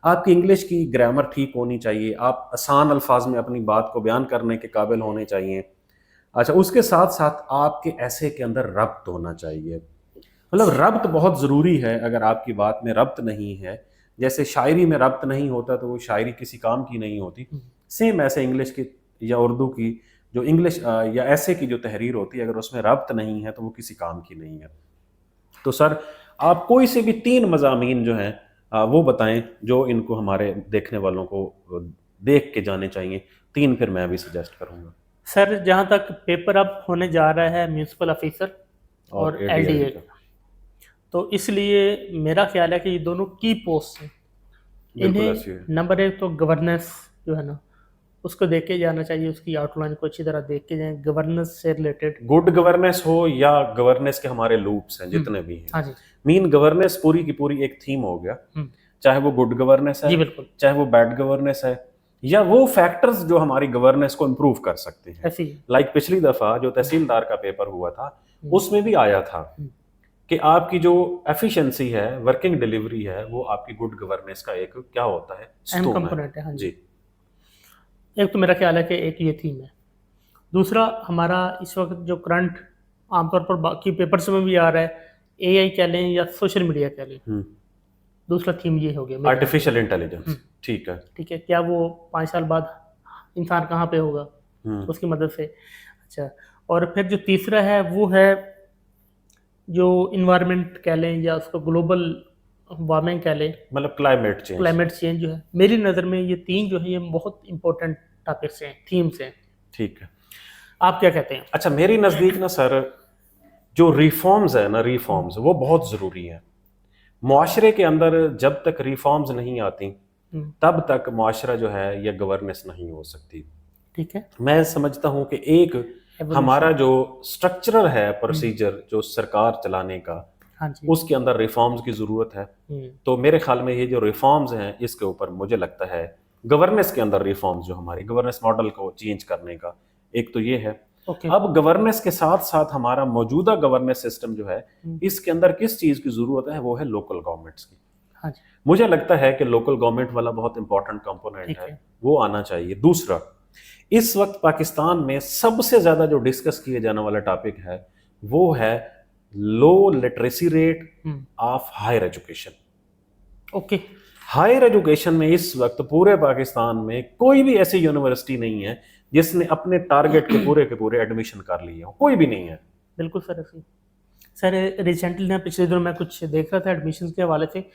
आपकी इंग्लिश की ग्रामर ठीक होनी चाहिए, आप आसान अल्फाज में अपनी बात को बयान करने के काबिल होने चाहिए। अच्छा, उसके साथ साथ आपके ऐसे के अंदर रब्त होना चाहिए। मतलब रब्त बहुत ज़रूरी है। अगर आपकी बात में रब्त नहीं है, जैसे शायरी में रब्त नहीं होता तो वो शायरी किसी काम की नहीं होती। हम्म। सेम ऐसे इंग्लिश की या उर्दू की जो इंग्लिश या ऐसे की जो तहरीर होती है, अगर उसमें रब्त नहीं है तो वो किसी काम की नहीं है। तो सर, आप कोई से भी 3 मज़ामीन जो हैं वो बताएं जो इनको हमारे देखने वालों को देख के जाने चाहिए। 3 फिर मैं भी सजेस्ट करूंगा। सर, जहाँ तक पेपर अब होने जा रहा है म्यूनिसिपल ऑफिसर और और एडीआईडी एलडीए का। का, तो इसलिए मेरा ख्याल है कि ये दोनों की पोस्ट हैं। बिल्कुल इन्हें ऐसी है। नंबर एक तो गवर्नेंस जो है ना, उसको देख के जाना चाहिए, उसकी आउटलाइन को अच्छी तरह देख के जाए, गवर्नेंस से रिलेटेड। गुड गवर्नेंस हो या गवर्नेंस के हमारे लूप्स हैं हम्म। जितने भी हैं, हाँ जी। मीन गवर्नेंस पूरी की पूरी एक थीम हो गया। हम्म। चाहे वो गुड गवर्नेंस है, जी बिल्कुल। चाहे वो बैड गवर्नेंस है, या वो फैक्टर्स जो हमारी गवर्नेंस को इम्प्रूव कर सकते हैं। ऐसी ही। लाइक पिछली दफा जो हम्म। तहसीलदार का पेपर हुआ था, हम्म। उसमें भी आया था हम्म। कि आपकी जो एफिशिएंसी है, वर्किंग डिलीवरी है, वो आपकी गुड गवर्नेंस का एक क्या होता है, अहम स्टोन है। कंपोनेंट है, हाँ जी। जी। एक तो मेरा ख्याल है कि एक ये थीम है। दूसरा, हमारा इस वक्त जो करंट आमतौर पर बाकी पेपर्स में भी आ रहा है, एआई कह लें या सोशल मीडिया कह लें, हम्म। दूसरा थीम ये हो गया मेरे यहाँ पे। Artificial intelligence. ठीक है। ठीक है, क्या वो 5 साल बाद इंसान कहाँ पे होगा, हम्म। उसकी मदद से। अच्छा, और फिर जो तीसरा है वो है जो इन्वायरमेंट कह लें या उसको ग्लोबल वार्मिंग कह लें, मतलब क्लाइमेट चेंज। क्लाइमेट चेंज जो है। मेरी नज़र में ये तीन जो है ये बहुत इंपॉर्टेंट टॉपिक्स हैं, थीम्स हैं। ठीक है। आप क्या कहते हैं? अच्छा, मेरी नज़दीक ना सर, जो रिफॉर्म्स है ना, हम्म। रिफॉर्म्स वो बहुत ज़रूरी है। मुआशरे के अंदर जब तक रिफॉर्म्स नहीं आती, हम्म। तब तक मुआशरा जो है ये गवर्नेंस नहीं हो सकती। ठीक है। मैं समझता हूँ कि एक एवोल्यूशन। हमारा जो स्ट्रक्चरल है हम्म। प्रोसीजर जो सरकार चलाने का, हाँ जी। उसके अंदर रिफॉर्म्स की ज़रूरत है। हम्म। तो मेरे ख्याल में ये जो रिफॉर्म्स हैं, इसके ऊपर मुझे लगता है गवर्नेंस के अंदर रिफॉर्म्स जो हमारी गवर्नेंस मॉडल को चेंज करने का, एक तो ये है। ओके। अब गवर्नेंस के साथ साथ हमारा मौजूदा गवर्नेंस सिस्टम जो है, हम्म। इसके अंदर किस चीज़ की ज़रूरत है, वो है लोकल गवर्नमेंट्स की। हाँ जी। मुझे लगता है कि लोकल गवर्नमेंट वाला बहुत इंपॉर्टेंट कंपोनेंट ठीक है, है। वो आना चाहिए। दूसरा, इस वक्त पाकिस्तान में सबसे ज्यादा जो डिस्कस किए जाने वाला टॉपिक है, वो है low literacy rate hmm. Of higher education. Okay. Higher education में इस वक्त पूरे पाकिस्तान में कोई भी ऐसी यूनिवर्सिटी नहीं है जिसने अपने टारगेट के पूरे एडमिशन कर लिए हो, कोई भी नहीं है। बिल्कुल सर, ऐसे ही। सर, रिसेंटली ना पिछले दिनों मैं कुछ देख रहा था एडमिशन के हवाले से,